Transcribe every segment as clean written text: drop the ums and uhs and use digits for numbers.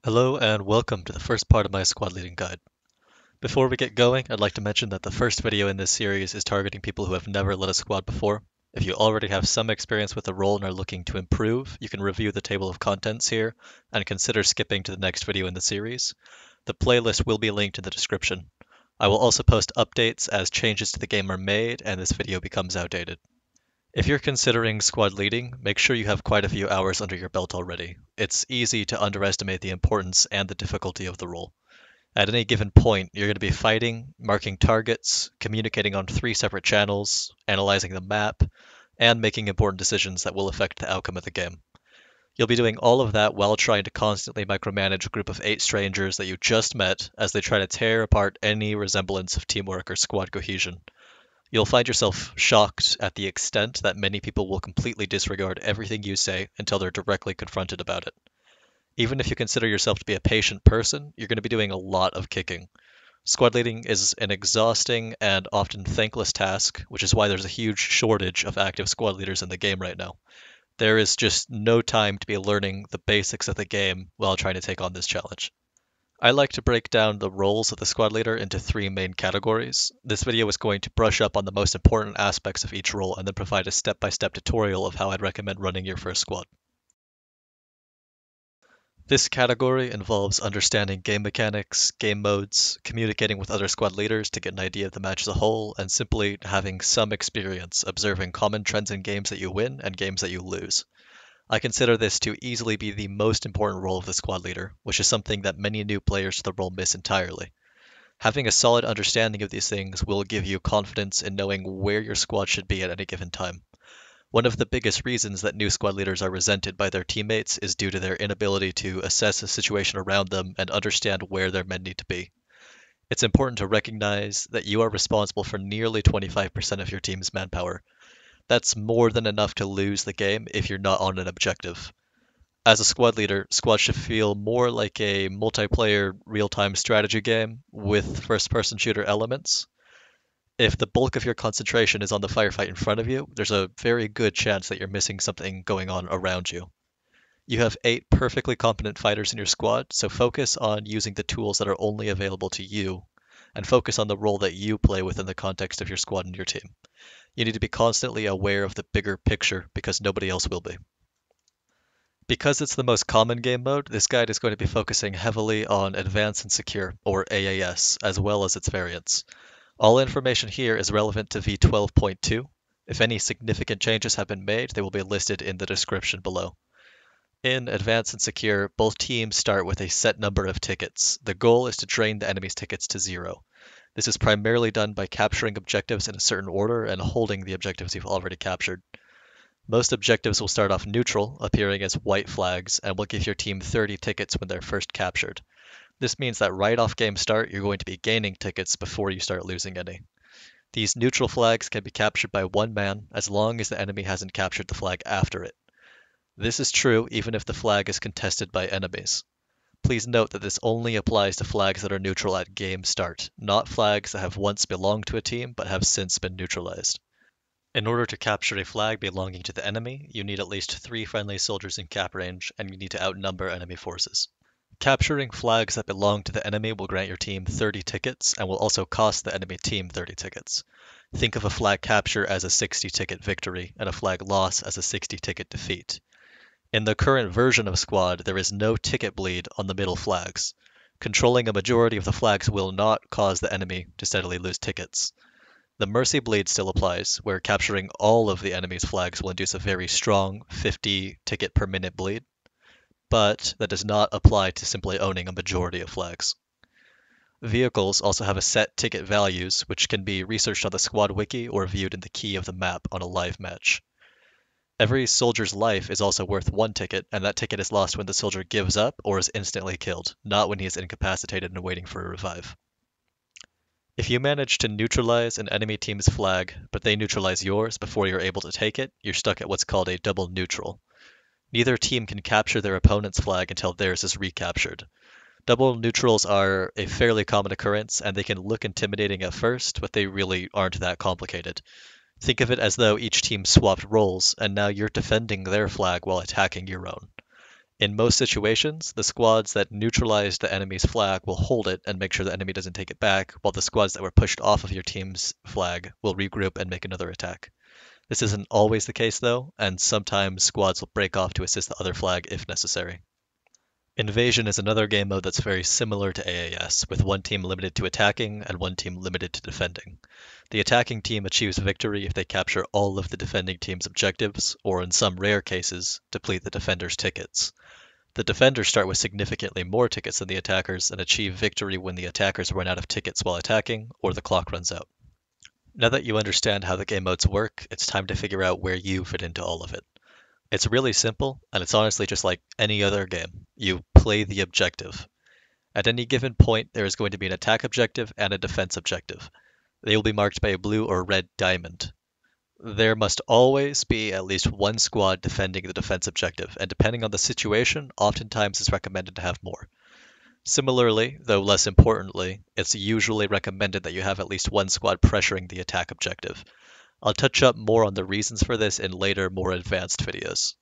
Hello and welcome to the first part of my squad leading guide. Before we get going, I'd like to mention that the first video in this series is targeting people who have never led a squad before. If you already have some experience with the role and are looking to improve, you can review the table of contents here and consider skipping to the next video in the series. The playlist will be linked in the description. I will also post updates as changes to the game are made and this video becomes outdated. If you're considering squad leading, make sure you have quite a few hours under your belt already. It's easy to underestimate the importance and the difficulty of the role. At any given point, you're going to be fighting, marking targets, communicating on 3 separate channels, analyzing the map, and making important decisions that will affect the outcome of the game. You'll be doing all of that while trying to constantly micromanage a group of 8 strangers that you just met as they try to tear apart any resemblance of teamwork or squad cohesion. You'll find yourself shocked at the extent that many people will completely disregard everything you say until they're directly confronted about it. Even if you consider yourself to be a patient person, you're going to be doing a lot of kicking. Squad leading is an exhausting and often thankless task, which is why there's a huge shortage of active squad leaders in the game right now. There is just no time to be learning the basics of the game while trying to take on this challenge. I like to break down the roles of the squad leader into 3 main categories. This video is going to brush up on the most important aspects of each role and then provide a step-by-step tutorial of how I'd recommend running your first squad. This category involves understanding game mechanics, game modes, communicating with other squad leaders to get an idea of the match as a whole, and simply having some experience observing common trends in games that you win and games that you lose. I consider this to easily be the most important role of the squad leader, which is something that many new players to the role miss entirely. Having a solid understanding of these things will give you confidence in knowing where your squad should be at any given time. One of the biggest reasons that new squad leaders are resented by their teammates is due to their inability to assess the situation around them and understand where their men need to be. It's important to recognize that you are responsible for nearly 25% of your team's manpower. That's more than enough to lose the game if you're not on an objective. As a squad leader, squads should feel more like a multiplayer real-time strategy game with first-person shooter elements. If the bulk of your concentration is on the firefight in front of you, there's a very good chance that you're missing something going on around you. You have 8 perfectly competent fighters in your squad, so focus on using the tools that are only available to you, and focus on the role that you play within the context of your squad and your team. You need to be constantly aware of the bigger picture because nobody else will be. Because it's the most common game mode, this guide is going to be focusing heavily on Advanced and Secure, or AAS, as well as its variants. All information here is relevant to V12.2. If any significant changes have been made, they will be listed in the description below. In Advanced and Secure, both teams start with a set number of tickets. The goal is to drain the enemy's tickets to 0. This is primarily done by capturing objectives in a certain order and holding the objectives you've already captured. Most objectives will start off neutral, appearing as white flags, and will give your team 30 tickets when they're first captured. This means that right off game start, you're going to be gaining tickets before you start losing any. These neutral flags can be captured by one man as long as the enemy hasn't captured the flag after it. This is true even if the flag is contested by enemies. Please note that this only applies to flags that are neutral at game start, not flags that have once belonged to a team but have since been neutralized. In order to capture a flag belonging to the enemy, you need at least 3 friendly soldiers in cap range, and you need to outnumber enemy forces. Capturing flags that belong to the enemy will grant your team 30 tickets and will also cost the enemy team 30 tickets. Think of a flag capture as a 60-ticket victory and a flag loss as a 60-ticket defeat. In the current version of Squad, there is no ticket bleed on the middle flags. Controlling a majority of the flags will not cause the enemy to steadily lose tickets. The Mercy Bleed still applies, where capturing all of the enemy's flags will induce a very strong 50 ticket per minute bleed, but that does not apply to simply owning a majority of flags. Vehicles also have a set ticket values, which can be researched on the Squad wiki or viewed in the key of the map on a live match. Every soldier's life is also worth 1 ticket, and that ticket is lost when the soldier gives up or is instantly killed, not when he is incapacitated and waiting for a revive. If you manage to neutralize an enemy team's flag, but they neutralize yours before you're able to take it, you're stuck at what's called a double neutral. Neither team can capture their opponent's flag until theirs is recaptured. Double neutrals are a fairly common occurrence, and they can look intimidating at first, but they really aren't that complicated. Think of it as though each team swapped roles, and now you're defending their flag while attacking your own. In most situations, the squads that neutralized the enemy's flag will hold it and make sure the enemy doesn't take it back, while the squads that were pushed off of your team's flag will regroup and make another attack. This isn't always the case though, and sometimes squads will break off to assist the other flag if necessary. Invasion is another game mode that's very similar to AAS, with one team limited to attacking and one team limited to defending. The attacking team achieves victory if they capture all of the defending team's objectives, or in some rare cases, deplete the defender's tickets. The defenders start with significantly more tickets than the attackers and achieve victory when the attackers run out of tickets while attacking or the clock runs out. Now that you understand how the game modes work, it's time to figure out where you fit into all of it. It's really simple, and it's honestly just like any other game. You play the objective. At any given point, there is going to be an attack objective and a defense objective. They will be marked by a blue or red diamond. There must always be at least one squad defending the defense objective, and depending on the situation, oftentimes it's recommended to have more. Similarly, though less importantly, it's usually recommended that you have at least one squad pressuring the attack objective. I'll touch up more on the reasons for this in later, more advanced videos.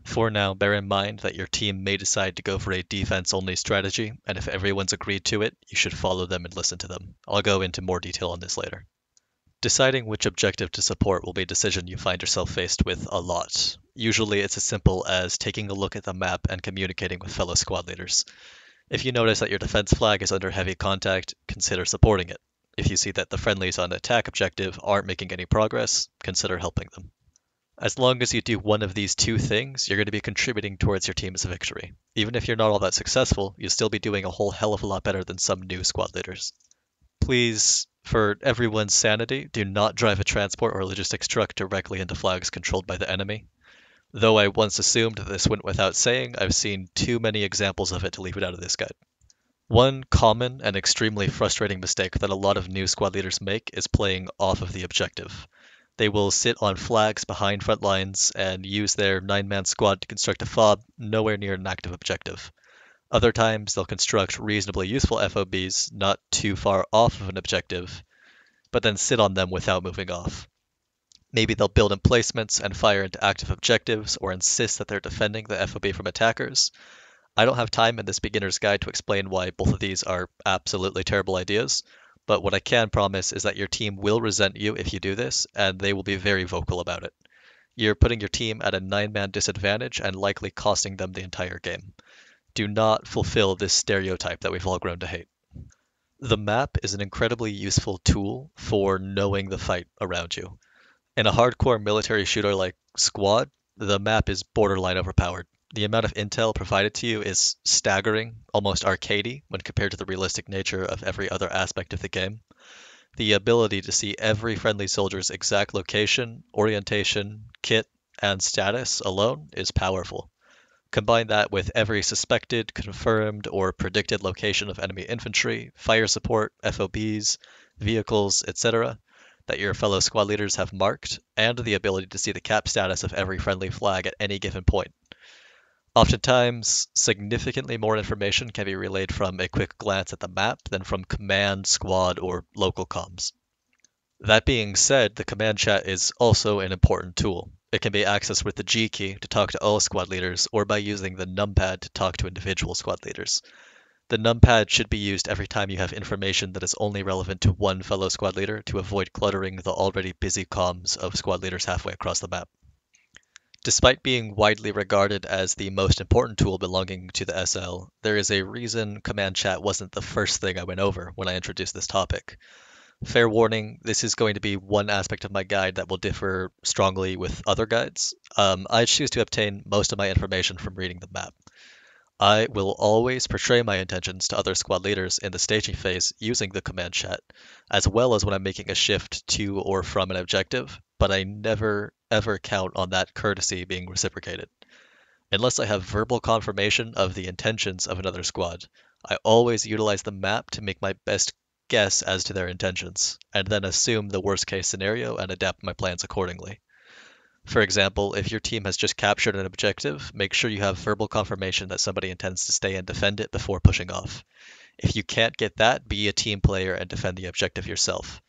For now, bear in mind that your team may decide to go for a defense-only strategy, and if everyone's agreed to it, you should follow them and listen to them. I'll go into more detail on this later. Deciding which objective to support will be a decision you find yourself faced with a lot. Usually it's as simple as taking a look at the map and communicating with fellow squad leaders. If you notice that your defense flag is under heavy contact, consider supporting it. If you see that the friendlies on the attack objective aren't making any progress, consider helping them. As long as you do one of these two things, you're going to be contributing towards your team's victory. Even if you're not all that successful, you'll still be doing a whole hell of a lot better than some new squad leaders. Please, for everyone's sanity, do not drive a transport or logistics truck directly into flags controlled by the enemy. Though I once assumed that this went without saying, I've seen too many examples of it to leave it out of this guide. One common and extremely frustrating mistake that a lot of new squad leaders make is playing off of the objective. They will sit on flags behind front lines and use their 9-man squad to construct a fob nowhere near an active objective. Other times, they'll construct reasonably useful FOBs not too far off of an objective, but then sit on them without moving off. Maybe they'll build emplacements and fire into active objectives or insist that they're defending the FOB from attackers. I don't have time in this beginner's guide to explain why both of these are absolutely terrible ideas, but what I can promise is that your team will resent you if you do this, and they will be very vocal about it. You're putting your team at a 9-man disadvantage and likely costing them the entire game. Do not fulfill this stereotype that we've all grown to hate. The map is an incredibly useful tool for knowing the fight around you. In a hardcore military shooter like Squad, the map is borderline overpowered. The amount of intel provided to you is staggering, almost arcadey, when compared to the realistic nature of every other aspect of the game. The ability to see every friendly soldier's exact location, orientation, kit, and status alone is powerful. Combine that with every suspected, confirmed, or predicted location of enemy infantry, fire support, FOBs, vehicles, etc., that your fellow squad leaders have marked, and the ability to see the cap status of every friendly flag at any given point. Oftentimes, significantly more information can be relayed from a quick glance at the map than from command, squad, or local comms. That being said, the command chat is also an important tool. It can be accessed with the G key to talk to all squad leaders, or by using the numpad to talk to individual squad leaders. The numpad should be used every time you have information that is only relevant to one fellow squad leader to avoid cluttering the already busy comms of squad leaders halfway across the map. Despite being widely regarded as the most important tool belonging to the SL, there is a reason command chat wasn't the first thing I went over when I introduced this topic. Fair warning, this is going to be one aspect of my guide that will differ strongly with other guides. I choose to obtain most of my information from reading the map. I will always portray my intentions to other squad leaders in the staging phase using the command chat, as well as when I'm making a shift to or from an objective, but I never ever count on that courtesy being reciprocated. Unless I have verbal confirmation of the intentions of another squad, I always utilize the map to make my best guess as to their intentions, and then assume the worst case scenario and adapt my plans accordingly. For example, if your team has just captured an objective, make sure you have verbal confirmation that somebody intends to stay and defend it before pushing off. If you can't get that, be a team player and defend the objective yourself.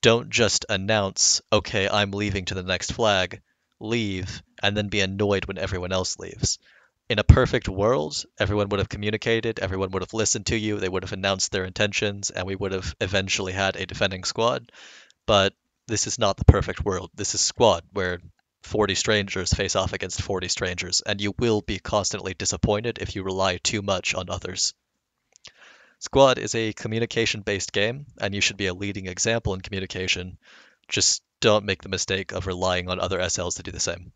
Don't just announce, okay, I'm leaving to the next flag, leave, and then be annoyed when everyone else leaves. In a perfect world, everyone would have communicated, everyone would have listened to you, they would have announced their intentions, and we would have eventually had a defending squad. But this is not the perfect world. This is squad, where 40 strangers face off against 40 strangers, and you will be constantly disappointed if you rely too much on others. Squad is a communication-based game, and you should be a leading example in communication. Just don't make the mistake of relying on other SLs to do the same.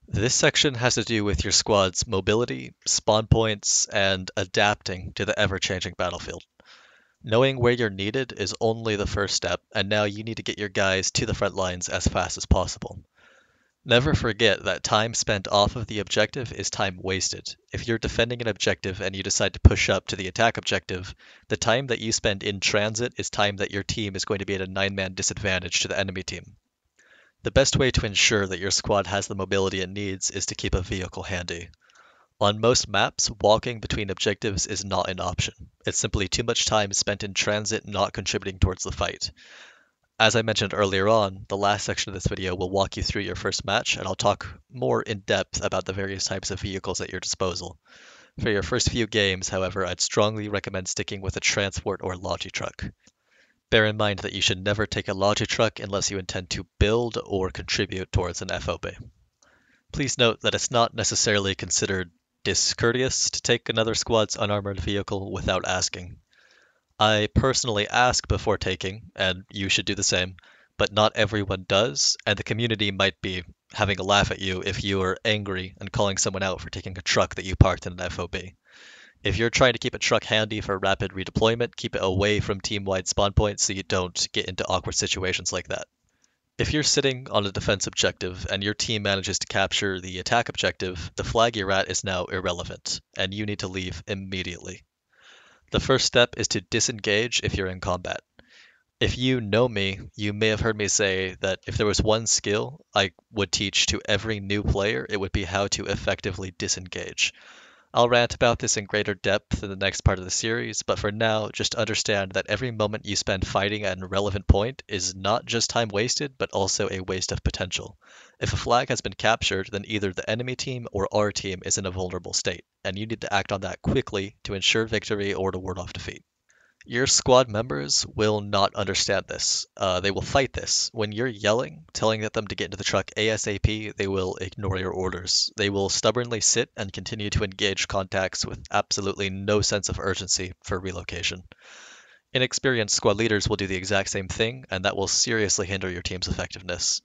This section has to do with your squad's mobility, spawn points, and adapting to the ever-changing battlefield. Knowing where you're needed is only the first step, and now you need to get your guys to the front lines as fast as possible. Never forget that time spent off of the objective is time wasted. If you're defending an objective and you decide to push up to the attack objective, the time that you spend in transit is time that your team is going to be at a 9-man disadvantage to the enemy team. The best way to ensure that your squad has the mobility it needs is to keep a vehicle handy. On most maps, walking between objectives is not an option. It's simply too much time spent in transit not contributing towards the fight. As I mentioned earlier on, the last section of this video will walk you through your first match, and I'll talk more in depth about the various types of vehicles at your disposal. For your first few games, however, I'd strongly recommend sticking with a transport or logi truck. Bear in mind that you should never take a logi truck unless you intend to build or contribute towards an FOB. Please note that it's not necessarily considered discourteous to take another squad's unarmored vehicle without asking. I personally ask before taking, and you should do the same, but not everyone does, and the community might be having a laugh at you if you are angry and calling someone out for taking a truck that you parked in an FOB. If you're trying to keep a truck handy for rapid redeployment, keep it away from team-wide spawn points so you don't get into awkward situations like that. If you're sitting on a defense objective and your team manages to capture the attack objective, the flag you're at is now irrelevant, and you need to leave immediately. The first step is to disengage if you're in combat. If you know me, you may have heard me say that if there was one skill I would teach to every new player, it would be how to effectively disengage. I'll rant about this in greater depth in the next part of the series, but for now, just understand that every moment you spend fighting at an irrelevant point is not just time wasted, but also a waste of potential. If a flag has been captured, then either the enemy team or our team is in a vulnerable state, and you need to act on that quickly to ensure victory or to ward off defeat. Your squad members will not understand this. They will fight this. When you're yelling, telling them to get into the truck ASAP, they will ignore your orders. They will stubbornly sit and continue to engage contacts with absolutely no sense of urgency for relocation. Inexperienced squad leaders will do the exact same thing, and that will seriously hinder your team's effectiveness.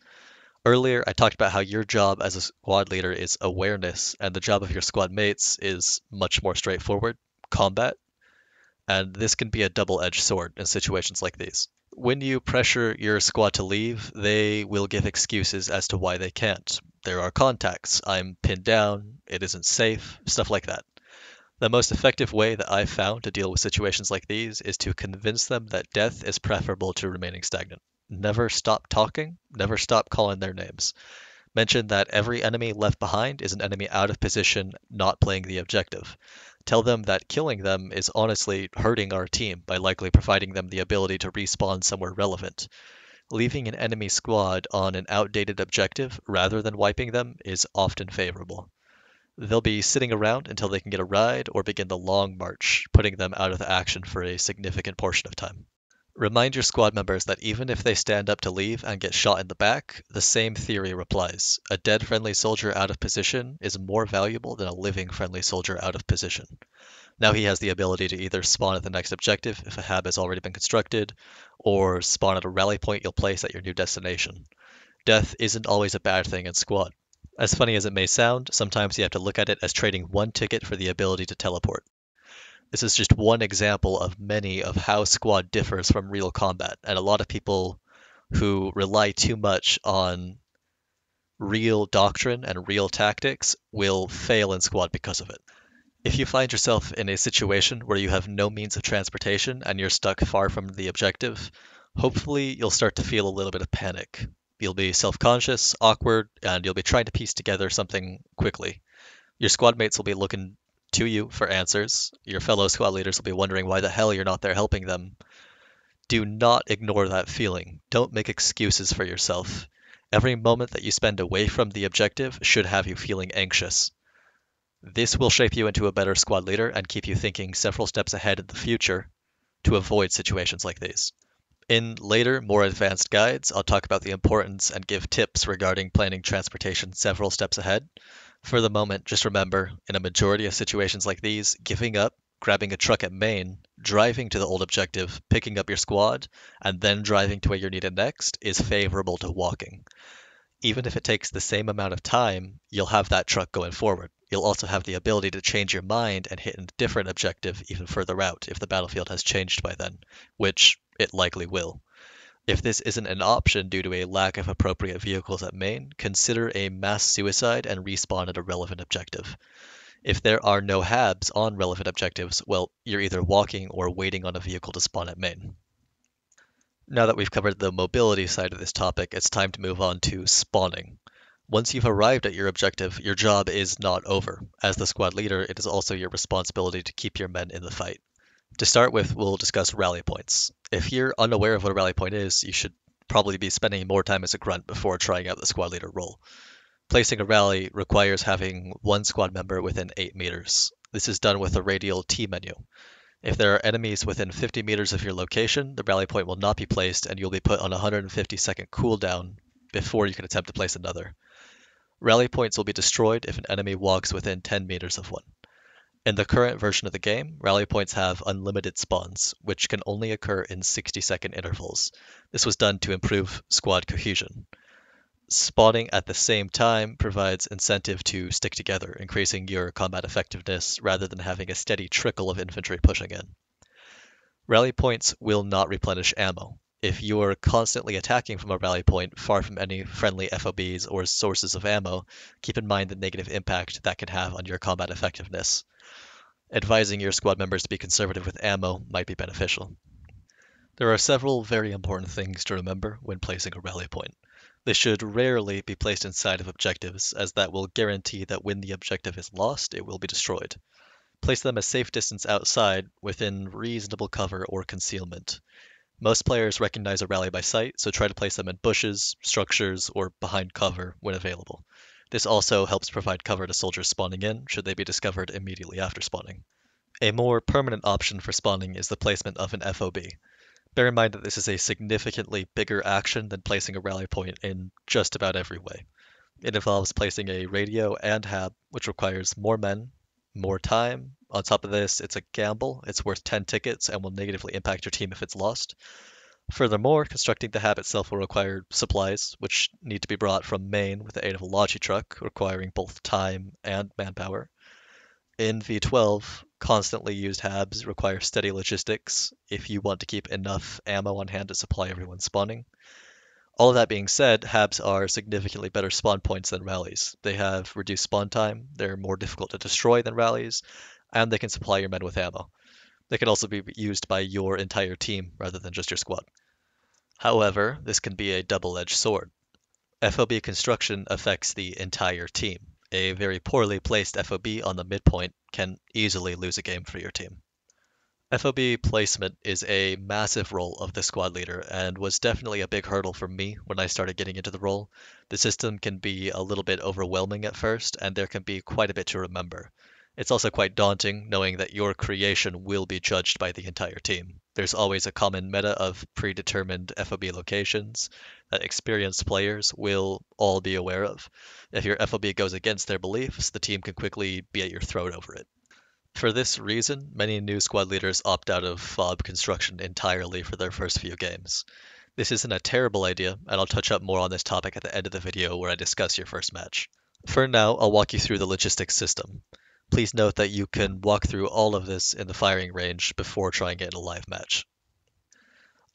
Earlier, I talked about how your job as a squad leader is awareness, and the job of your squad mates is much more straightforward, combat. And this can be a double-edged sword in situations like these. When you pressure your squad to leave, they will give excuses as to why they can't. There are contacts, I'm pinned down, it isn't safe, stuff like that. The most effective way that I've found to deal with situations like these is to convince them that death is preferable to remaining stagnant. Never stop talking, never stop calling their names. Mention that every enemy left behind is an enemy out of position, not playing the objective. Tell them that killing them is honestly hurting our team by likely providing them the ability to respawn somewhere relevant. Leaving an enemy squad on an outdated objective rather than wiping them is often favorable. They'll be sitting around until they can get a ride or begin the long march, putting them out of action for a significant portion of time. Remind your squad members that even if they stand up to leave and get shot in the back, the same theory applies. A dead friendly soldier out of position is more valuable than a living friendly soldier out of position. Now he has the ability to either spawn at the next objective if a HAB has already been constructed, or spawn at a rally point you'll place at your new destination. Death isn't always a bad thing in squad. As funny as it may sound, sometimes you have to look at it as trading one ticket for the ability to teleport. This is just one example of many of how squad differs from real combat, and a lot of people who rely too much on real doctrine and real tactics will fail in squad because of it. If you find yourself in a situation where you have no means of transportation and you're stuck far from the objective, hopefully you'll start to feel a little bit of panic. You'll be self-conscious, awkward, and you'll be trying to piece together something quickly. Your squad mates will be looking to you for answers. Your fellow squad leaders will be wondering why the hell you're not there helping them. Do not ignore that feeling. Don't make excuses for yourself. Every moment that you spend away from the objective should have you feeling anxious. This will shape you into a better squad leader and keep you thinking several steps ahead in the future to avoid situations like these. In later, more advanced guides, I'll talk about the importance and give tips regarding planning transportation several steps ahead. For the moment, just remember, in a majority of situations like these, giving up, grabbing a truck at main, driving to the old objective, picking up your squad, and then driving to where you're needed next is favorable to walking. Even if it takes the same amount of time, you'll have that truck going forward. You'll also have the ability to change your mind and hit a different objective even further out if the battlefield has changed by then, which it likely will. If this isn't an option due to a lack of appropriate vehicles at main, consider a mass suicide and respawn at a relevant objective. If there are no HABs on relevant objectives, well, you're either walking or waiting on a vehicle to spawn at main. Now that we've covered the mobility side of this topic, it's time to move on to spawning. Once you've arrived at your objective, your job is not over. As the squad leader, it is also your responsibility to keep your men in the fight. To start with, we'll discuss rally points. If you're unaware of what a rally point is, you should probably be spending more time as a grunt before trying out the squad leader role. Placing a rally requires having one squad member within 8 meters. This is done with the radial T menu. If there are enemies within 50 meters of your location, the rally point will not be placed and you'll be put on a 150-second cooldown before you can attempt to place another. Rally points will be destroyed if an enemy walks within 10 meters of one. In the current version of the game, rally points have unlimited spawns, which can only occur in 60-second intervals. This was done to improve squad cohesion. Spawning at the same time provides incentive to stick together, increasing your combat effectiveness rather than having a steady trickle of infantry pushing in. Rally points will not replenish ammo. If you're constantly attacking from a rally point far from any friendly FOBs or sources of ammo, keep in mind the negative impact that can have on your combat effectiveness. Advising your squad members to be conservative with ammo might be beneficial. There are several very important things to remember when placing a rally point. They should rarely be placed inside of objectives, as that will guarantee that when the objective is lost, it will be destroyed. Place them a safe distance outside, within reasonable cover or concealment. Most players recognize a rally by sight, so try to place them in bushes, structures, or behind cover when available. This also helps provide cover to soldiers spawning in, should they be discovered immediately after spawning. A more permanent option for spawning is the placement of an FOB. Bear in mind that this is a significantly bigger action than placing a rally point in just about every way. It involves placing a radio and HAB, which requires more men, more time. On top of this, it's a gamble. It's worth 10 tickets and will negatively impact your team if it's lost. Furthermore, constructing the HAB itself will require supplies, which need to be brought from main with the aid of a logi truck, requiring both time and manpower. In V12, constantly used HABs require steady logistics if you want to keep enough ammo on hand to supply everyone spawning. All of that being said, HABs are significantly better spawn points than rallies. They have reduced spawn time, they're more difficult to destroy than rallies, and they can supply your men with ammo. They can also be used by your entire team rather than just your squad. However, this can be a double-edged sword. FOB construction affects the entire team. A very poorly placed FOB on the midpoint can easily lose a game for your team. FOB placement is a massive role of the squad leader and was definitely a big hurdle for me when I started getting into the role. The system can be a little bit overwhelming at first, and there can be quite a bit to remember. It's also quite daunting knowing that your creation will be judged by the entire team. There's always a common meta of predetermined FOB locations that experienced players will all be aware of. If your FOB goes against their beliefs, the team can quickly be at your throat over it. For this reason, many new squad leaders opt out of FOB construction entirely for their first few games. This isn't a terrible idea, and I'll touch up more on this topic at the end of the video where I discuss your first match. For now, I'll walk you through the logistics system. Please note that you can walk through all of this in the firing range before trying it in a live match.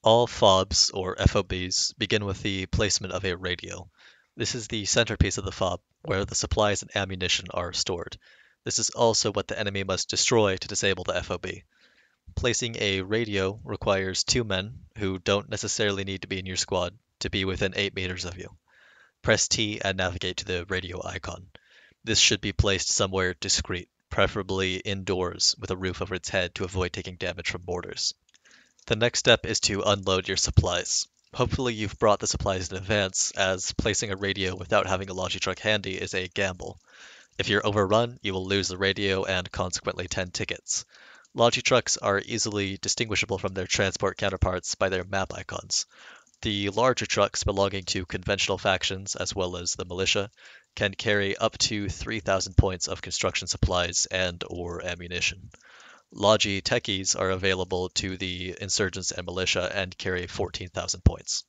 All FOBs, or FOBs, begin with the placement of a radial. This is the centerpiece of the FOB, where the supplies and ammunition are stored. This is also what the enemy must destroy to disable the FOB. Placing a radio requires 2 men, who don't necessarily need to be in your squad, to be within 8 meters of you. Press T and navigate to the radio icon. This should be placed somewhere discreet, preferably indoors with a roof over its head to avoid taking damage from mortars. The next step is to unload your supplies. Hopefully you've brought the supplies in advance, as placing a radio without having a logi truck handy is a gamble. If you're overrun, you will lose the radio and consequently 10 tickets. Logi trucks are easily distinguishable from their transport counterparts by their map icons. The larger trucks belonging to conventional factions, as well as the militia, can carry up to 3,000 points of construction supplies and/or ammunition. Logi techies are available to the insurgents and militia and carry 14,000 points.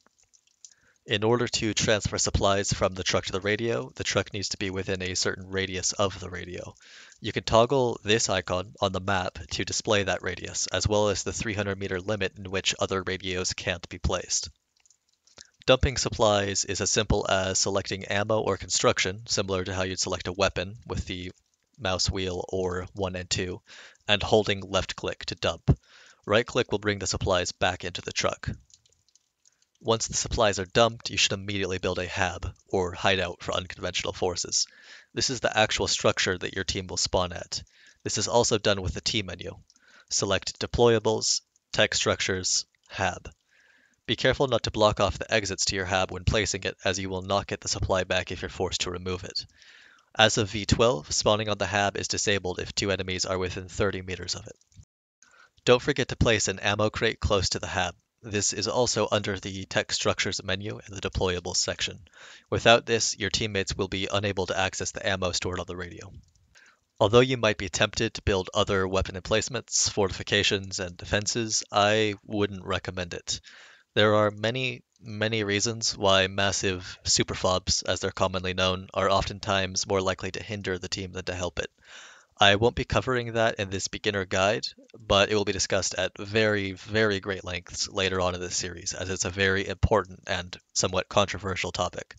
In order to transfer supplies from the truck to the radio, the truck needs to be within a certain radius of the radio. You can toggle this icon on the map to display that radius, as well as the 300-meter limit in which other radios can't be placed. Dumping supplies is as simple as selecting ammo or construction, similar to how you'd select a weapon with the mouse wheel or 1 and 2, and holding left click to dump. Right click will bring the supplies back into the truck. Once the supplies are dumped, you should immediately build a HAB, or hideout for unconventional forces. This is the actual structure that your team will spawn at. This is also done with the T menu. Select Deployables, Tech Structures, HAB. Be careful not to block off the exits to your HAB when placing it, as you will not get the supply back if you're forced to remove it. As of V12, spawning on the HAB is disabled if 2 enemies are within 30 meters of it. Don't forget to place an ammo crate close to the HAB. This is also under the Tech Structures menu in the Deployables section. Without this, your teammates will be unable to access the ammo stored on the radio. Although you might be tempted to build other weapon emplacements, fortifications, and defenses, I wouldn't recommend it. There are many reasons why massive super fobs, as they're commonly known, are oftentimes more likely to hinder the team than to help it. I won't be covering that in this beginner guide, but it will be discussed at very great lengths later on in this series, as it's a very important and somewhat controversial topic.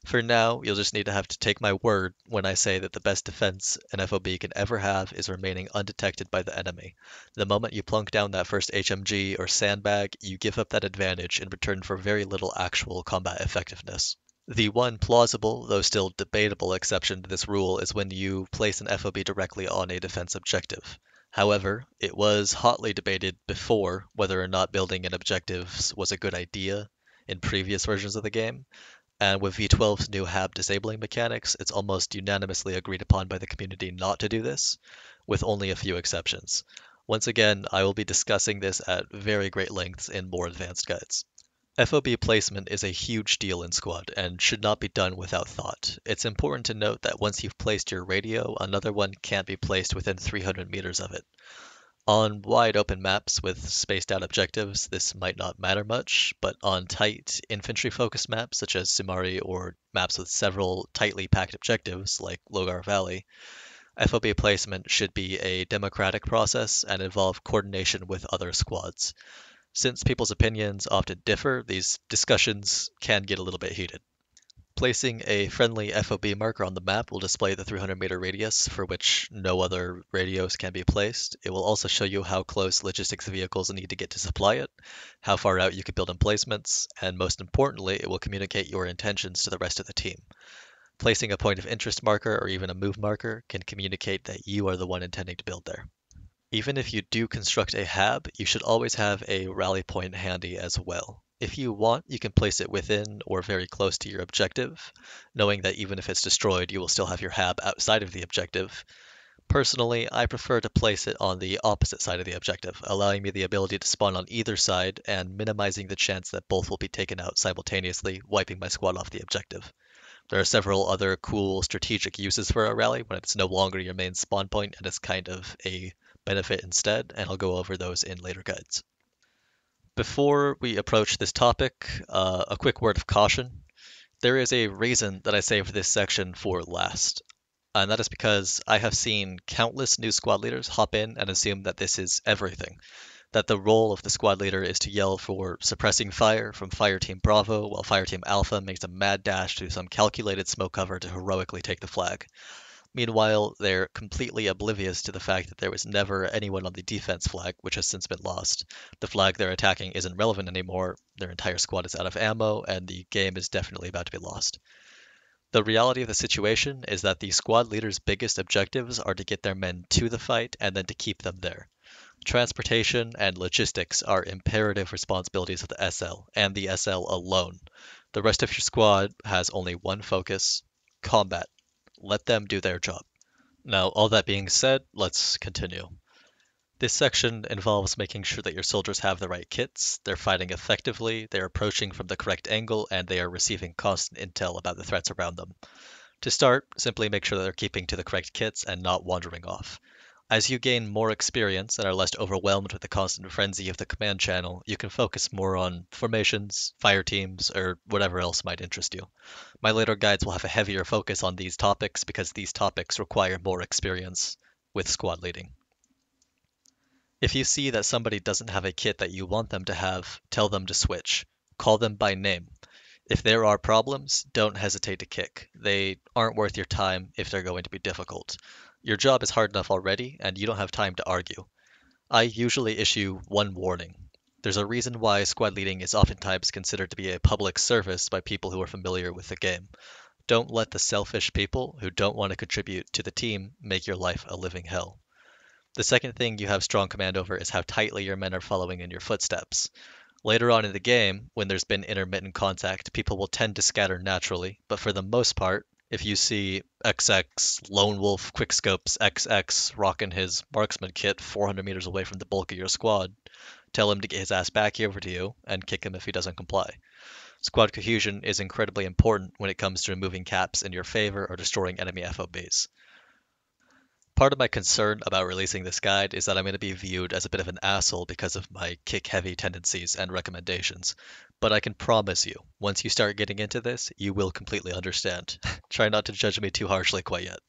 For now, you'll just need to have to take my word when I say that the best defense an FOB can ever have is remaining undetected by the enemy. The moment you plunk down that first HMG or sandbag, you give up that advantage in return for very little actual combat effectiveness. The one plausible, though still debatable exception to this rule is when you place an FOB directly on a defense objective. However, it was hotly debated before whether or not building in objectives was a good idea in previous versions of the game, and with V12's new HAB disabling mechanics, it's almost unanimously agreed upon by the community not to do this, with only a few exceptions. Once again, I will be discussing this at very great lengths in more advanced guides. FOB placement is a huge deal in Squad and should not be done without thought. It's important to note that once you've placed your radio, another one can't be placed within 300 meters of it. On wide open maps with spaced out objectives, this might not matter much, but on tight infantry-focused maps such as Sumari or maps with several tightly packed objectives like Logar Valley, FOB placement should be a democratic process and involve coordination with other squads. Since people's opinions often differ, these discussions can get a little bit heated. Placing a friendly FOB marker on the map will display the 300-meter radius for which no other radios can be placed. It will also show you how close logistics vehicles need to get to supply it, how far out you can build emplacements, and most importantly, it will communicate your intentions to the rest of the team. Placing a point of interest marker or even a move marker can communicate that you are the one intending to build there. Even if you do construct a HAB, you should always have a rally point handy as well. If you want, you can place it within or very close to your objective, knowing that even if it's destroyed, you will still have your HAB outside of the objective. Personally, I prefer to place it on the opposite side of the objective, allowing me the ability to spawn on either side and minimizing the chance that both will be taken out simultaneously, wiping my squad off the objective. There are several other cool strategic uses for a rally when it's no longer your main spawn point and it's kind of a benefit instead, and I'll go over those in later guides. Before we approach this topic, a quick word of caution. There is a reason that I saved this section for last, and that is because I have seen countless new squad leaders hop in and assume that this is everything, that the role of the squad leader is to yell for suppressing fire from Fire Team Bravo while Fire Team Alpha makes a mad dash through some calculated smoke cover to heroically take the flag. Meanwhile, they're completely oblivious to the fact that there was never anyone on the defense flag, which has since been lost. The flag they're attacking isn't relevant anymore, their entire squad is out of ammo, and the game is definitely about to be lost. The reality of the situation is that the squad leader's biggest objectives are to get their men to the fight and then to keep them there. Transportation and logistics are imperative responsibilities of the SL and the SL alone. The rest of your squad has only one focus: combat. Let them do their job. Now, all that being said, let's continue. This section involves making sure that your soldiers have the right kits, they're fighting effectively, they're approaching from the correct angle, and they are receiving constant intel about the threats around them. To start, simply make sure that they're keeping to the correct kits and not wandering off. As you gain more experience and are less overwhelmed with the constant frenzy of the command channel, you can focus more on formations, fire teams, or whatever else might interest you. My later guides will have a heavier focus on these topics because these topics require more experience with squad leading. If you see that somebody doesn't have a kit that you want them to have, tell them to switch. Call them by name. If there are problems, don't hesitate to kick. They aren't worth your time if they're going to be difficult. Your job is hard enough already, and you don't have time to argue. I usually issue one warning. There's a reason why squad leading is oftentimes considered to be a public service by people who are familiar with the game. Don't let the selfish people who don't want to contribute to the team make your life a living hell. The second thing you have strong command over is how tightly your men are following in your footsteps. Later on in the game, when there's been intermittent contact, people will tend to scatter naturally, but for the most part, if you see XX, Lone Wolf, Quickscopes, XX rocking his marksman kit 400 meters away from the bulk of your squad, tell him to get his ass back over to you and kick him if he doesn't comply. Squad cohesion is incredibly important when it comes to removing caps in your favor or destroying enemy FOBs. Part of my concern about releasing this guide is that I'm going to be viewed as a bit of an asshole because of my kick-heavy tendencies and recommendations, but I can promise you, once you start getting into this, you will completely understand. Try not to judge me too harshly quite yet.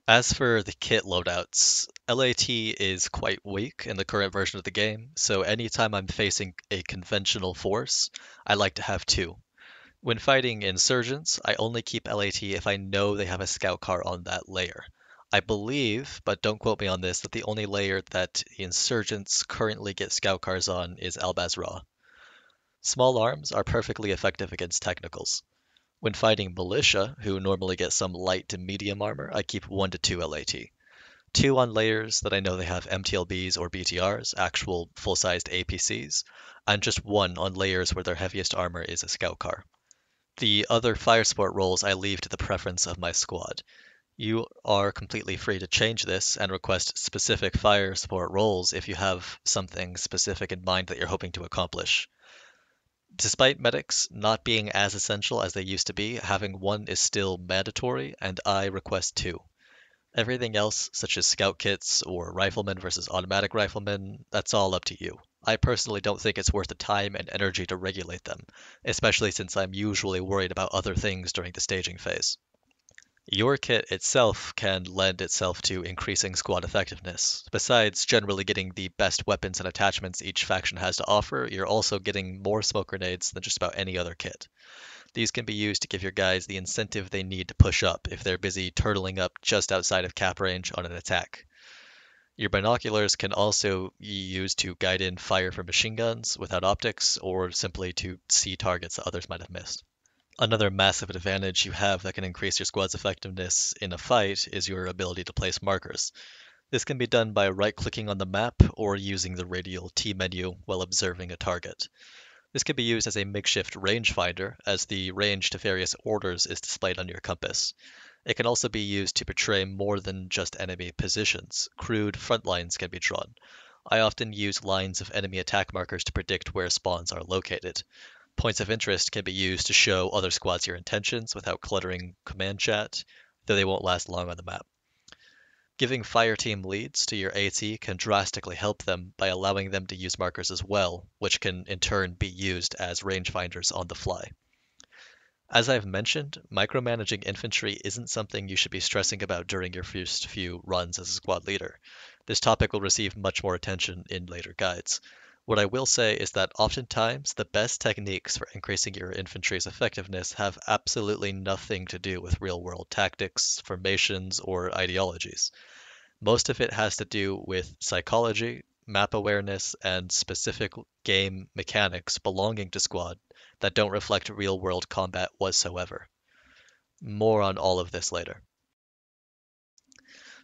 As for the kit loadouts, LAT is quite weak in the current version of the game, so anytime I'm facing a conventional force, I like to have two. When fighting Insurgents, I only keep LAT if I know they have a scout car on that layer. I believe, but don't quote me on this, that the only layer that the Insurgents currently get scout cars on is Albaz-Ra. Small arms are perfectly effective against technicals. When fighting Militia, who normally get some light to medium armor, I keep 1 to 2 LAT. 2 on layers that I know they have MTLBs or BTRs, actual full-sized APCs, and just 1 on layers where their heaviest armor is a scout car. The other fire support roles I leave to the preference of my squad. You are completely free to change this and request specific fire support roles if you have something specific in mind that you're hoping to accomplish. Despite medics not being as essential as they used to be, having 1 is still mandatory, and I request 2. Everything else, such as scout kits or riflemen versus automatic riflemen, that's all up to you. I personally don't think it's worth the time and energy to regulate them, especially since I'm usually worried about other things during the staging phase. Your kit itself can lend itself to increasing squad effectiveness. Besides generally getting the best weapons and attachments each faction has to offer, you're also getting more smoke grenades than just about any other kit. These can be used to give your guys the incentive they need to push up if they're busy turtling up just outside of cap range on an attack. Your binoculars can also be used to guide in fire from machine guns without optics, or simply to see targets that others might have missed. Another massive advantage you have that can increase your squad's effectiveness in a fight is your ability to place markers. This can be done by right-clicking on the map or using the radial T menu while observing a target. This can be used as a makeshift rangefinder, as the range to various orders is displayed on your compass. It can also be used to portray more than just enemy positions. Crude front lines can be drawn. I often use lines of enemy attack markers to predict where spawns are located. Points of interest can be used to show other squads your intentions without cluttering command chat, though they won't last long on the map. Giving fire team leads to your AT can drastically help them by allowing them to use markers as well, which can in turn be used as rangefinders on the fly. As I've mentioned, micromanaging infantry isn't something you should be stressing about during your first few runs as a squad leader. This topic will receive much more attention in later guides. What I will say is that oftentimes the best techniques for increasing your infantry's effectiveness have absolutely nothing to do with real-world tactics, formations, or ideologies. Most of it has to do with psychology, map awareness, and specific game mechanics belonging to squad that don't reflect real-world combat whatsoever. More on all of this later.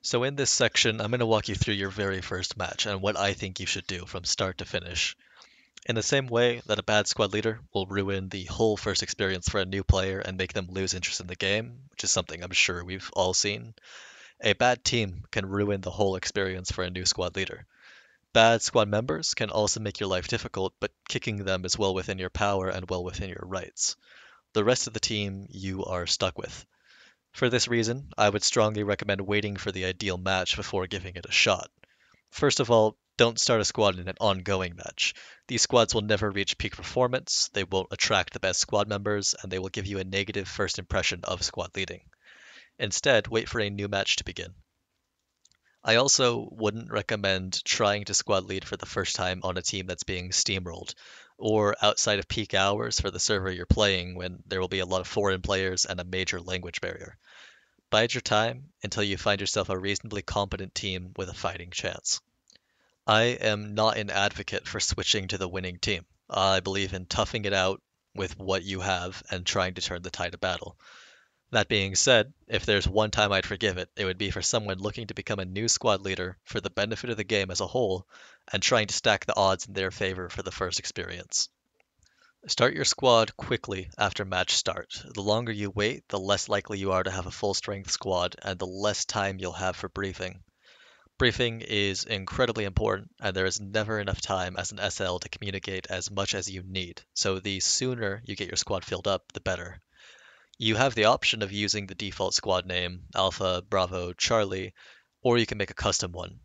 So in this section, I'm going to walk you through your very first match and what I think you should do from start to finish. In the same way that a bad squad leader will ruin the whole first experience for a new player and make them lose interest in the game, which is something I'm sure we've all seen, a bad team can ruin the whole experience for a new squad leader. Bad squad members can also make your life difficult, but kicking them is well within your power and well within your rights. The rest of the team you are stuck with. For this reason, I would strongly recommend waiting for the ideal match before giving it a shot. First of all, don't start a squad in an ongoing match. These squads will never reach peak performance, they won't attract the best squad members, and they will give you a negative first impression of squad leading. Instead, wait for a new match to begin. I also wouldn't recommend trying to squad lead for the first time on a team that's being steamrolled, or outside of peak hours for the server you're playing when there will be a lot of foreign players and a major language barrier. Bide your time until you find yourself a reasonably competent team with a fighting chance. I am not an advocate for switching to the winning team. I believe in toughing it out with what you have and trying to turn the tide of battle. That being said, if there's one time I'd forgive it, it would be for someone looking to become a new squad leader for the benefit of the game as a whole and trying to stack the odds in their favor for the first experience. Start your squad quickly after match start. The longer you wait, the less likely you are to have a full strength squad and the less time you'll have for briefing. Briefing is incredibly important, and there is never enough time as an SL to communicate as much as you need, so the sooner you get your squad filled up, the better. You have the option of using the default squad name, Alpha, Bravo, Charlie, or you can make a custom one.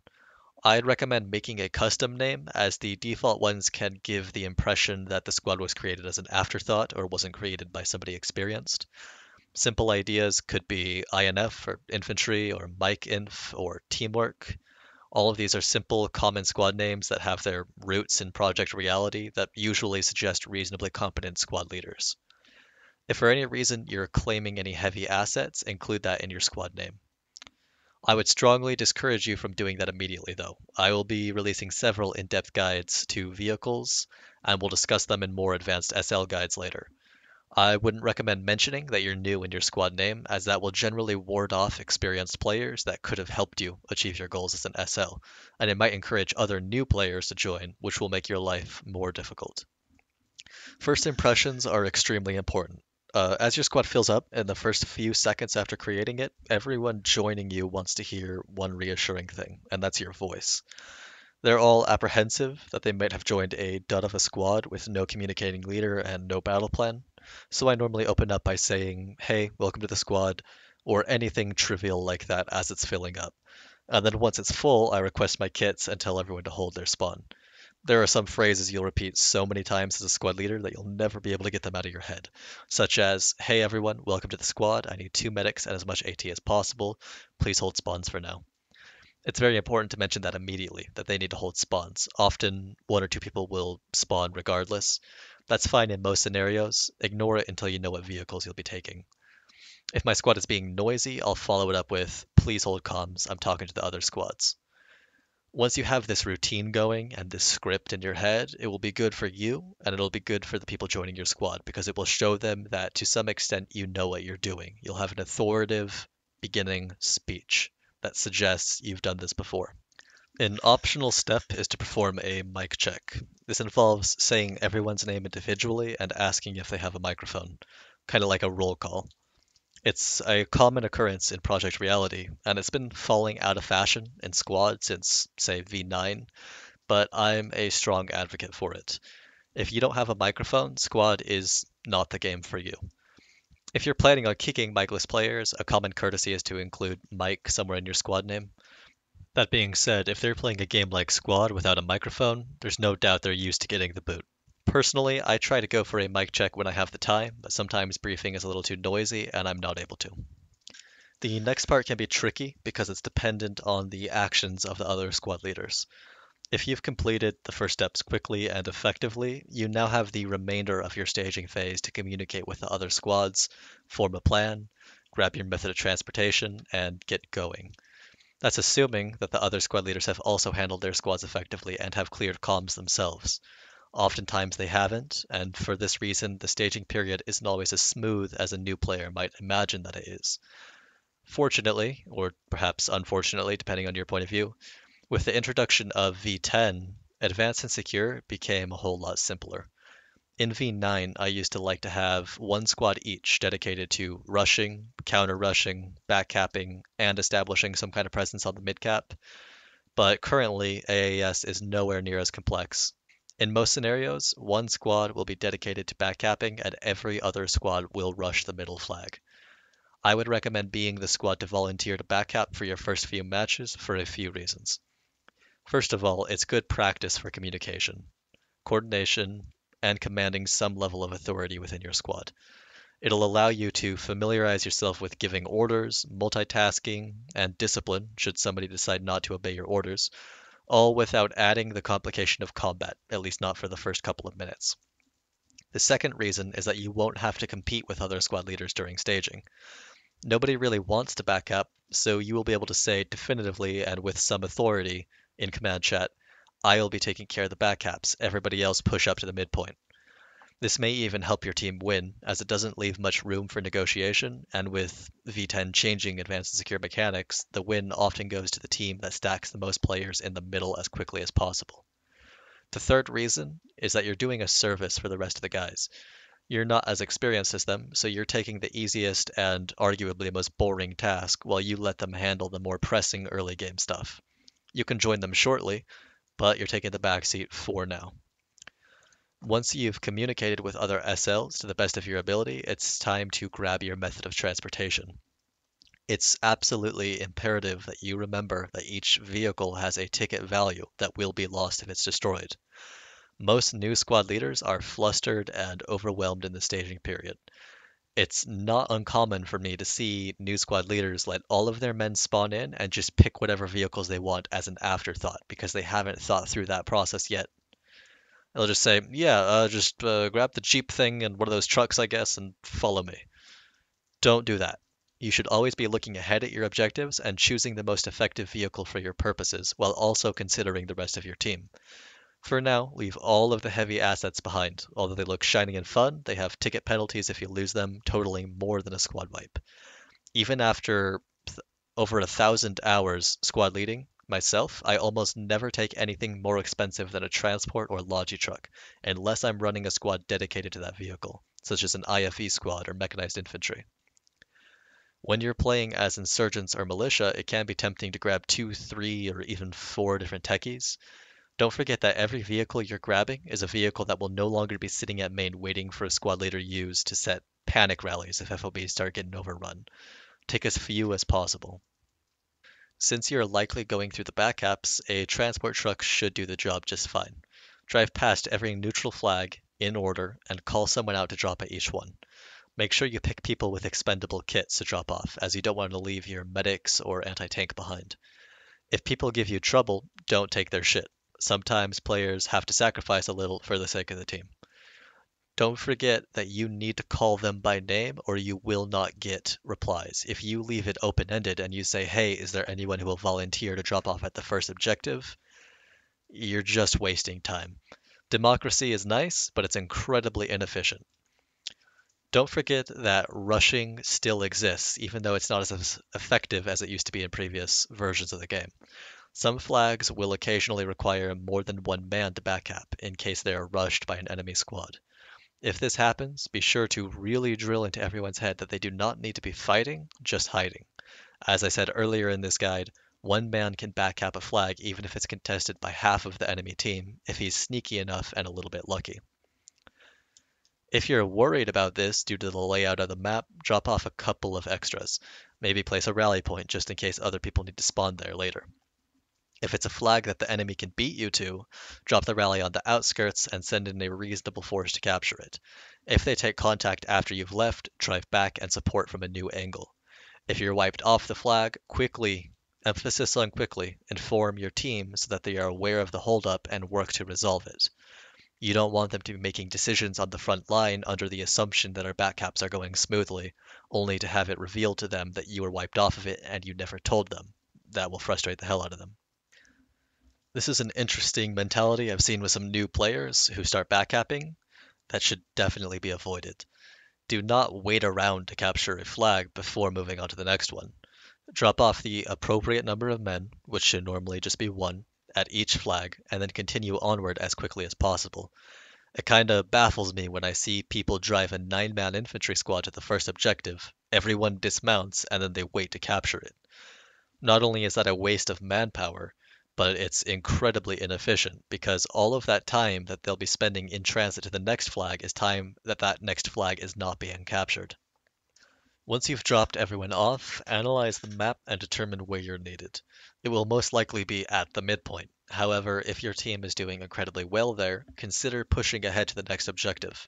I'd recommend making a custom name, as the default ones can give the impression that the squad was created as an afterthought or wasn't created by somebody experienced. Simple ideas could be INF or infantry or Mike Inf or teamwork. All of these are simple, common squad names that have their roots in Project Reality that usually suggest reasonably competent squad leaders. If for any reason you're claiming any heavy assets, include that in your squad name. I would strongly discourage you from doing that immediately, though. I will be releasing several in-depth guides to vehicles, and we'll discuss them in more advanced SL guides later. I wouldn't recommend mentioning that you're new in your squad name, as that will generally ward off experienced players that could have helped you achieve your goals as an SL, and it might encourage other new players to join, which will make your life more difficult. First impressions are extremely important. As your squad fills up in the first few seconds after creating it, everyone joining you wants to hear one reassuring thing, and that's your voice. They're all apprehensive that they might have joined a dud of a squad with no communicating leader and no battle plan, so I normally open up by saying, "Hey, welcome to the squad," or anything trivial like that as it's filling up. And then once it's full, I request my kits and tell everyone to hold their spawn. There are some phrases you'll repeat so many times as a squad leader that you'll never be able to get them out of your head, such as, "Hey everyone, welcome to the squad. I need 2 medics and as much AT as possible. Please hold spawns for now." It's very important to mention that immediately, that they need to hold spawns. Often, one or two people will spawn regardless. That's fine in most scenarios. Ignore it until you know what vehicles you'll be taking. If my squad is being noisy, I'll follow it up with, "Please hold comms, I'm talking to the other squads." Once you have this routine going and this script in your head, it will be good for you and it'll be good for the people joining your squad because it will show them that to some extent you know what you're doing. You'll have an authoritative beginning speech that suggests you've done this before. An optional step is to perform a mic check. This involves saying everyone's name individually and asking if they have a microphone, kind of like a roll call. It's a common occurrence in Project Reality, and it's been falling out of fashion in Squad since, say, V9, but I'm a strong advocate for it. If you don't have a microphone, Squad is not the game for you. If you're planning on kicking micless players, a common courtesy is to include Mike somewhere in your squad name. That being said, if they're playing a game like Squad without a microphone, there's no doubt they're used to getting the boot. Personally, I try to go for a mic check when I have the time, but sometimes briefing is a little too noisy and I'm not able to. The next part can be tricky because it's dependent on the actions of the other squad leaders. If you've completed the first steps quickly and effectively, you now have the remainder of your staging phase to communicate with the other squads, form a plan, grab your method of transportation, and get going. That's assuming that the other squad leaders have also handled their squads effectively and have cleared comms themselves. Oftentimes they haven't, and for this reason, the staging period isn't always as smooth as a new player might imagine that it is. Fortunately, or perhaps unfortunately, depending on your point of view, with the introduction of V10, Advanced and Secure became a whole lot simpler. In V9, I used to like to have one squad each dedicated to rushing, counter rushing, backcapping, and establishing some kind of presence on the mid cap, but currently AAS is nowhere near as complex. In most scenarios, one squad will be dedicated to backcapping and every other squad will rush the middle flag. I would recommend being the squad to volunteer to backcap for your first few matches for a few reasons. First of all, it's good practice for communication, coordination, and commanding some level of authority within your squad. It'll allow you to familiarize yourself with giving orders, multitasking, and discipline should somebody decide not to obey your orders, all without adding the complication of combat, at least not for the first couple of minutes. The second reason is that you won't have to compete with other squad leaders during staging. Nobody really wants to back up, so you will be able to say definitively and with some authority in command chat, I will be taking care of the backcaps, everybody else push up to the midpoint. This may even help your team win, as it doesn't leave much room for negotiation, and with V10 changing advanced and secure mechanics, the win often goes to the team that stacks the most players in the middle as quickly as possible. The third reason is that you're doing a service for the rest of the guys. You're not as experienced as them, so you're taking the easiest and arguably most boring task while you let them handle the more pressing early game stuff. You can join them shortly, but you're taking the backseat for now. Once you've communicated with other SLs to the best of your ability, it's time to grab your method of transportation. It's absolutely imperative that you remember that each vehicle has a ticket value that will be lost if it's destroyed. Most new squad leaders are flustered and overwhelmed in the staging period. It's not uncommon for me to see new squad leaders let all of their men spawn in and just pick whatever vehicles they want as an afterthought because they haven't thought through that process yet. They'll just say, yeah, just grab the Jeep thing and one of those trucks, I guess, and follow me. Don't do that. You should always be looking ahead at your objectives and choosing the most effective vehicle for your purposes, while also considering the rest of your team. For now, leave all of the heavy assets behind. Although they look shiny and fun, they have ticket penalties if you lose them, totaling more than a squad wipe. Even after over 1,000 hours squad leading, myself, I almost never take anything more expensive than a transport or logi truck, unless I'm running a squad dedicated to that vehicle, such as an IFE squad or mechanized infantry. When you're playing as insurgents or militia, it can be tempting to grab 2, 3, or even 4 different techies. Don't forget that every vehicle you're grabbing is a vehicle that will no longer be sitting at main waiting for a squad leader used to set panic rallies if FOBs start getting overrun. Take as few as possible. Since you're likely going through the backcaps, a transport truck should do the job just fine. Drive past every neutral flag, in order, and call someone out to drop at each one. Make sure you pick people with expendable kits to drop off, as you don't want to leave your medics or anti-tank behind. If people give you trouble, don't take their shit. Sometimes players have to sacrifice a little for the sake of the team. Don't forget that you need to call them by name or you will not get replies. If you leave it open-ended and you say, hey, is there anyone who will volunteer to drop off at the first objective? You're just wasting time. Democracy is nice, but it's incredibly inefficient. Don't forget that rushing still exists, even though it's not as effective as it used to be in previous versions of the game. Some flags will occasionally require more than one man to back-up in case they are rushed by an enemy squad. If this happens, be sure to really drill into everyone's head that they do not need to be fighting, just hiding. As I said earlier in this guide, one man can back-up a flag even if it's contested by half of the enemy team, if he's sneaky enough and a little bit lucky. If you're worried about this due to the layout of the map, drop off a couple of extras. Maybe place a rally point just in case other people need to spawn there later. If it's a flag that the enemy can beat you to, drop the rally on the outskirts and send in a reasonable force to capture it. If they take contact after you've left, drive back and support from a new angle. If you're wiped off the flag, quickly, emphasis on quickly, inform your team so that they are aware of the holdup and work to resolve it. You don't want them to be making decisions on the front line under the assumption that our backcaps are going smoothly, only to have it revealed to them that you were wiped off of it and you never told them. That will frustrate the hell out of them. This is an interesting mentality I've seen with some new players who start backcapping that should definitely be avoided. Do not wait around to capture a flag before moving on to the next one. Drop off the appropriate number of men, which should normally just be one, at each flag, and then continue onward as quickly as possible. It kinda baffles me when I see people drive a 9-man infantry squad to the first objective, everyone dismounts, and then they wait to capture it. Not only is that a waste of manpower, but it's incredibly inefficient because all of that time that they'll be spending in transit to the next flag is time that that next flag is not being captured. Once you've dropped everyone off, analyze the map and determine where you're needed. It will most likely be at the midpoint. However, if your team is doing incredibly well there, consider pushing ahead to the next objective.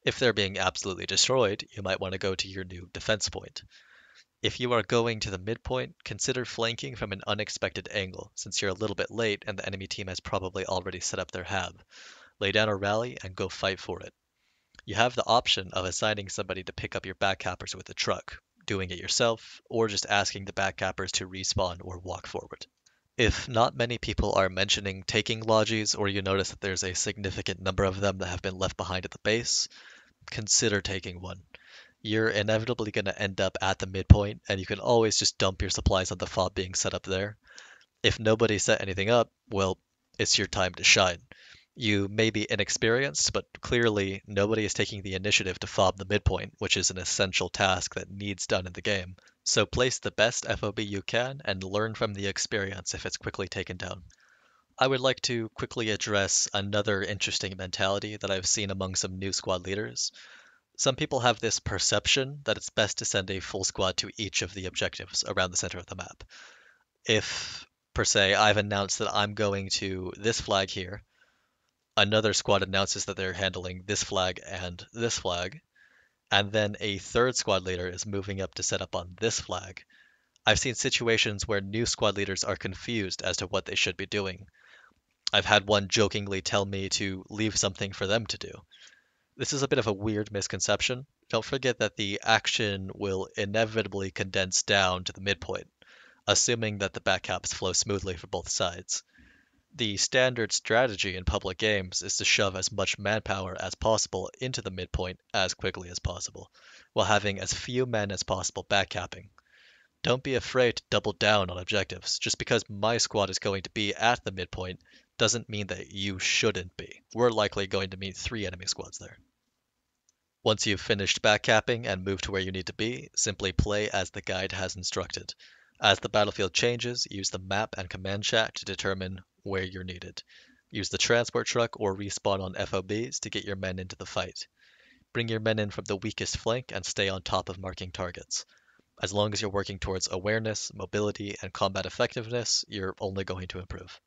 If they're being absolutely destroyed, you might want to go to your new defense point. If you are going to the midpoint, consider flanking from an unexpected angle, since you're a little bit late and the enemy team has probably already set up their HAB. Lay down a rally and go fight for it. You have the option of assigning somebody to pick up your backcappers with a truck, doing it yourself, or just asking the backcappers to respawn or walk forward. If not many people are mentioning taking logis, or you notice that there's a significant number of them that have been left behind at the base, consider taking one. You're inevitably going to end up at the midpoint, and you can always just dump your supplies on the fob being set up there. If nobody set anything up, well, it's your time to shine. You may be inexperienced, but clearly nobody is taking the initiative to fob the midpoint, which is an essential task that needs done in the game. So place the best FOB you can and learn from the experience if it's quickly taken down. I would like to quickly address another interesting mentality that I've seen among some new squad leaders. Some people have this perception that it's best to send a full squad to each of the objectives around the center of the map. If, per se, I've announced that I'm going to this flag here, another squad announces that they're handling this flag, and then a third squad leader is moving up to set up on this flag. I've seen situations where new squad leaders are confused as to what they should be doing. I've had one jokingly tell me to leave something for them to do. This is a bit of a weird misconception. Don't forget that the action will inevitably condense down to the midpoint, assuming that the backcaps flow smoothly for both sides. The standard strategy in public games is to shove as much manpower as possible into the midpoint as quickly as possible, while having as few men as possible backcapping. Don't be afraid to double down on objectives. Just because my squad is going to be at the midpoint doesn't mean that you shouldn't be. We're likely going to meet 3 enemy squads there. Once you've finished backcapping and moved to where you need to be, simply play as the guide has instructed. As the battlefield changes, use the map and command chat to determine where you're needed. Use the transport truck or respawn on FOBs to get your men into the fight. Bring your men in from the weakest flank and stay on top of marking targets. As long as you're working towards awareness, mobility, and combat effectiveness, you're only going to improve.